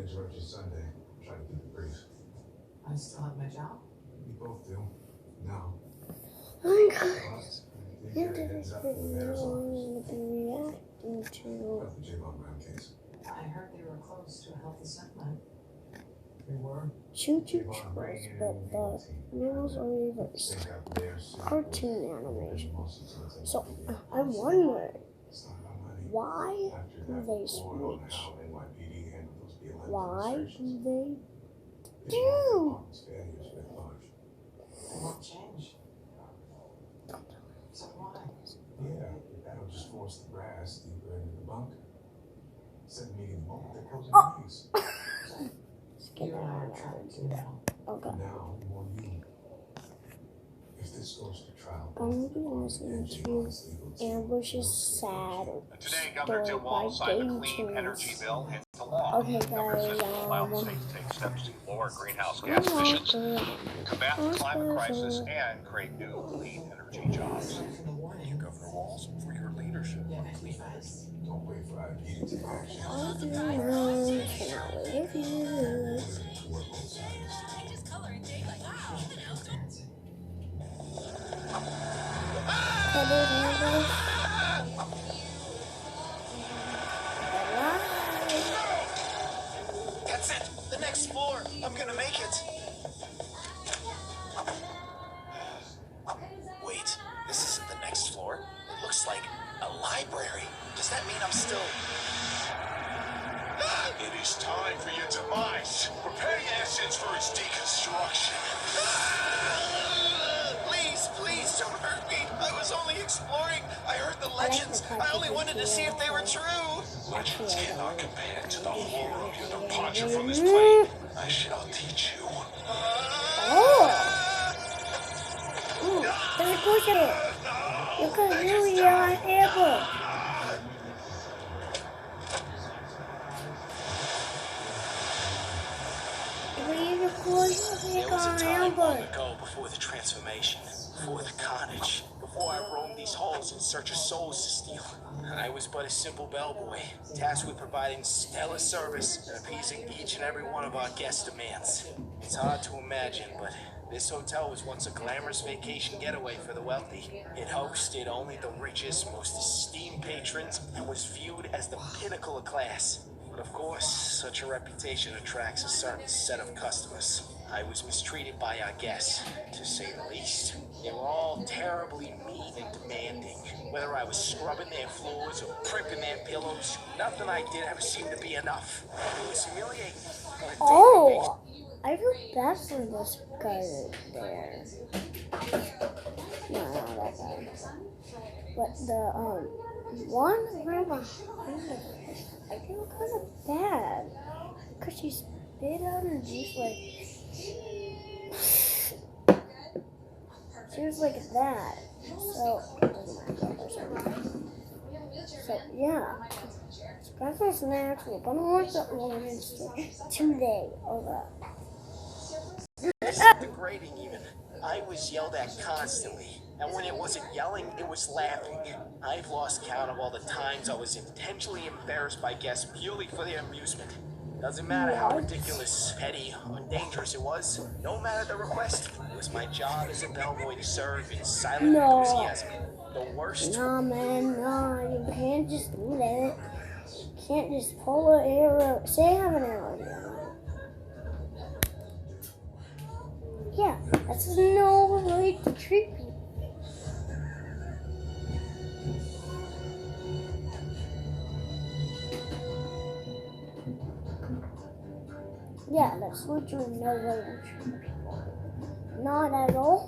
interrupt your Sunday. Try to keep it brief. I still have my job. We both do. Now. Oh my God. Into this video, I'm going to be reacting to. About the J-Bone Brown case. I heard they were close to a healthy settlement. They were. Choo-choo chores, but the rules are reversed. Cartoon animation. So, I wonder, why do they switch? Why do they do? They won't change. So why? Yeah, that'll just force the grass deeper into the bunker. Instead of meeting the moment they're closing the case. You and I are trying to now. Okay. Now, more you. If this goes to trial, I'm going to be listening to Ambush's sad Today, Governor story Tim Walz by signed the Game Clean Energy Tunes. Bill into law. Okay, Governor says it will allow the guys, state to take steps to lower greenhouse gas emissions, combat the climate crisis, and create new clean energy jobs. Sorry for the warning. Thank you, Governor Walz, for your leadership Yeah, on make me clean fast. don't wait for IP to take action. I cannot wait if you. Work both sides. Transparency. That's it! The next floor! I'm gonna make it! Wait, this isn't the next floor. It looks like a library. Does that mean I'm still... It is time for your demise. Preparing acids for its deconstruction. Please don't hurt me. I was only exploring. I heard the legends. I only wanted to see if they were true. Legends cannot compare to the horror of your departure from this plane. I shall teach you. Te escucho. Yo can do your apple. There was a time long ago before the transformation, before the carnage, before I roamed these halls in search of souls to steal. I was but a simple bellboy, tasked with providing stellar service and appeasing each and every one of our guest demands. It's hard to imagine, but this hotel was once a glamorous vacation getaway for the wealthy. It hosted only the richest, most esteemed patrons and was viewed as the pinnacle of class. But of course, such a reputation attracts a certain set of customers. I was mistreated by our guests, to say the least. They were all terribly mean and demanding. Whether I was scrubbing their floors or crimping their pillows, nothing I did ever seemed to be enough. It was humiliating. Oh, I feel bad for this guy there. No, not that guy. But the one right behind her, I feel kind of bad because she spit out her juice like she was like that. So it doesn't matter. So yeah. Grab some snacks. We're gonna watch the Origins today. It's degrading even. I was yelled at constantly, and when it wasn't yelling, it was laughing. I've lost count of all the times I was intentionally embarrassed by guests purely for their amusement. Doesn't matter how ridiculous, petty, or dangerous it was. No matter the request, it was my job as a bellboy to serve in silent enthusiasm. The worst. Nah, man, nah. You can't just do that. You can't just pull an arrow. Say I have an arrow. Yeah, that's no way to treat people. Yeah, that's literally no way to treat people. Not at all.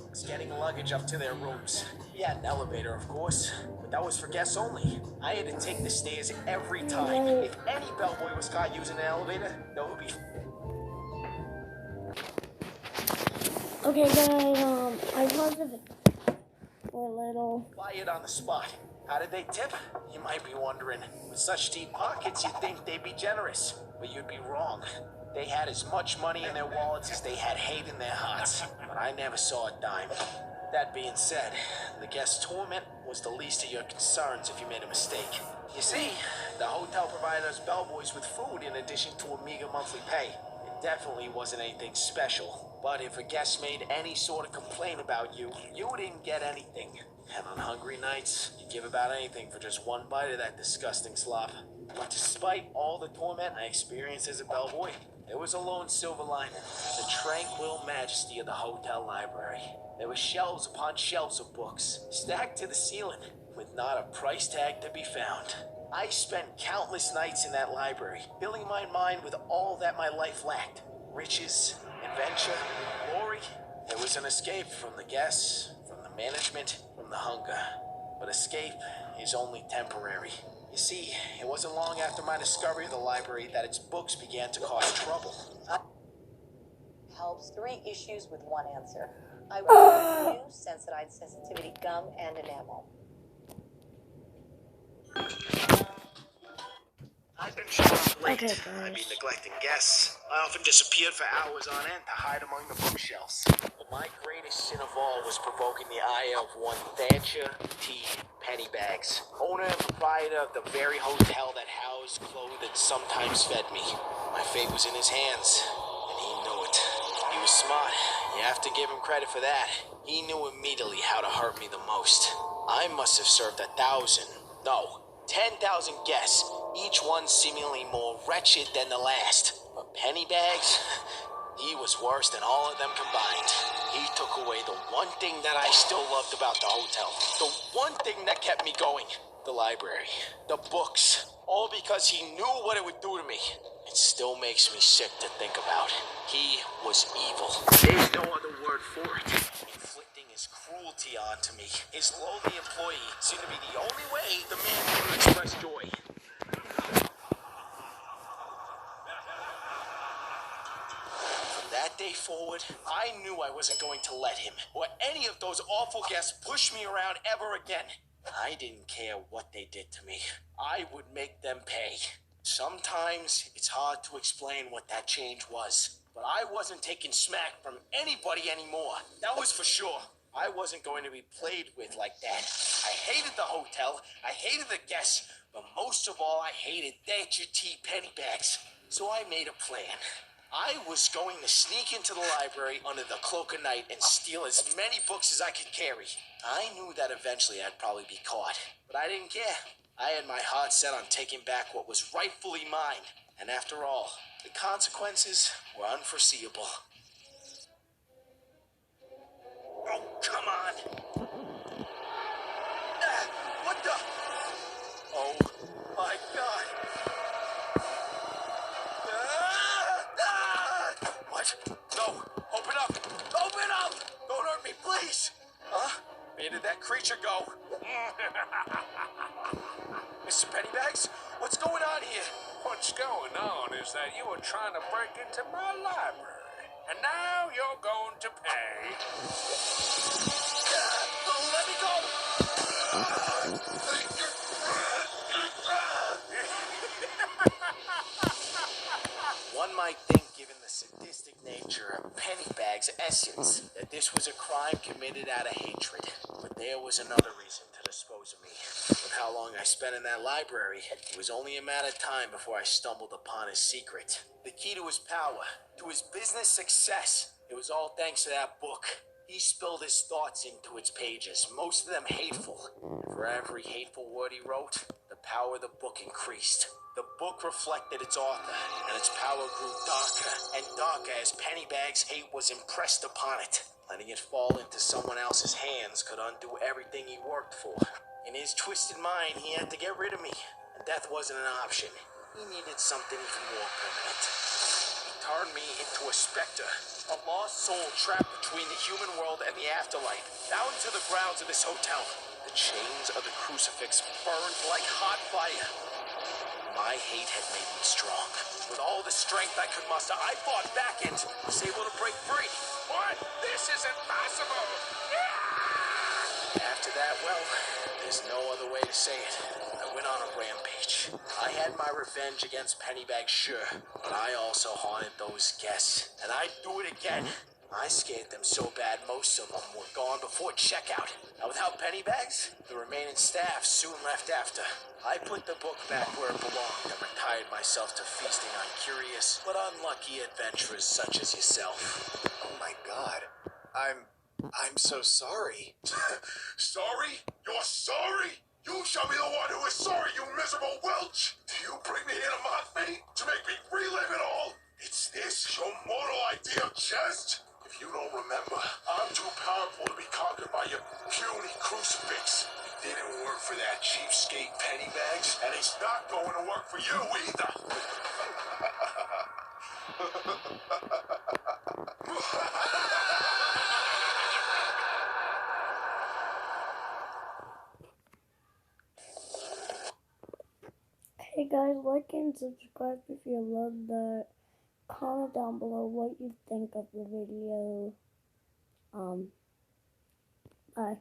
It's getting luggage up to their rooms. Yeah, an elevator, of course, but that was for guests only. I had to take the stairs every time. If any bellboy was caught using an elevator, that would be... Okay, guys, I paused it for a little. Fired on the spot. How did they tip? You might be wondering. With such deep pockets, you'd think they'd be generous, but you'd be wrong. They had as much money in their wallets as they had hate in their hearts, but I never saw a dime. That being said, the guest torment was the least of your concerns if you made a mistake. You see, the hotel provided us bellboys with food in addition to a meager monthly pay. It definitely wasn't anything special. But if a guest made any sort of complaint about you, you didn't get anything. And on hungry nights, you'd give about anything for just one bite of that disgusting slop. But despite all the torment I experienced as a bellboy, there was a lone silver lining. The tranquil majesty of the hotel library. There were shelves upon shelves of books, stacked to the ceiling, with not a price tag to be found. I spent countless nights in that library, filling my mind with all that my life lacked. Riches, adventure, glory. There was an escape from the guests, from the management, from the hunger. But escape is only temporary. You see, it wasn't long after my discovery of the library that its books began to cause trouble. Helps 3 issues with 1 answer. I want new Sensodyne sensitivity gum and enamel. I've been showing up late. Okay, I'd be guys. neglecting guests. I often disappeared for hours on end to hide among the bookshelves. But my greatest sin of all was provoking the ire of one Thatcher T. Pennybags, owner and proprietor of the very hotel that housed, clothed, and sometimes fed me. My fate was in his hands, and he knew it. He was smart. You have to give him credit for that. He knew immediately how to hurt me the most. I must have served 1,000, no, 10,000 guests, each one seemingly more wretched than the last. But Pennybags, he was worse than all of them combined. He took away the one thing that I still loved about the hotel. The one thing that kept me going. The library. The books. All because he knew what it would do to me. It still makes me sick to think about. He was evil. There's no other word for it. Inflicting his cruelty onto me. His lowly employee seemed to be the only way the man could express joy. That day forward, I knew I wasn't going to let him or any of those awful guests push me around ever again. I didn't care what they did to me. I would make them pay. Sometimes it's hard to explain what that change was, but I wasn't taking smack from anybody anymore. That was for sure. I wasn't going to be played with like that. I hated the hotel, I hated the guests, but most of all, I hated Thatcher T. Pennybags. So I made a plan. I was going to sneak into the library under the cloak of night and steal as many books as I could carry. I knew that eventually I'd probably be caught, but I didn't care. I had my heart set on taking back what was rightfully mine, and after all, the consequences were unforeseeable. Oh, come on! Ah, what the? Oh, my God! What? No! Open up! Open up! Don't hurt me, please! Huh? Where did that creature go? Mr. Pennybags, what's going on here? What's going on is that you were trying to break into my library, and now you're going to pay. Let me go! One might think, given the sadistic nature of Pennybags' essence, that this was a crime committed out of hatred. But there was another reason to dispose of me. With how long I spent in that library, it was only a matter of time before I stumbled upon his secret. The key to his power, to his business success. It was all thanks to that book. He spilled his thoughts into its pages, most of them hateful. And for every hateful word he wrote, the power of the book increased. The book reflected its author, and its power grew darker and darker as Pennybags' hate was impressed upon it. Letting it fall into someone else's hands could undo everything he worked for. In his twisted mind, he had to get rid of me, and death wasn't an option. He needed something even more permanent. He turned me into a specter, a lost soul trapped between the human world and the afterlife, bound to the grounds of this hotel. The chains of the crucifix burned like hot fire. My hate had made me strong. With all the strength I could muster, I fought back and was able to break free. What? This is impossible! After that, well, there's no other way to say it. I went on a rampage. I had my revenge against Pennybags, sure, but I also haunted those guests, and I'd do it again. I scanned them so bad most of them were gone before checkout. And without penny bags, the remaining staff soon left after. I put the book back where it belonged and retired myself to feasting on curious but unlucky adventurers such as yourself. Oh my god. I'm so sorry. Sorry? You're sorry? You shall be the one who is sorry, you miserable whelch! Do you bring me here to mock me? To make me relive it all? It's this your mortal idea of jest? If you don't remember, I'm too powerful to be conquered by your puny crucifix. It didn't work for that cheapskate Pennybags, and it's not going to work for you either. Hey guys, like and subscribe if you love that. Comment down below what you think of the video. Bye.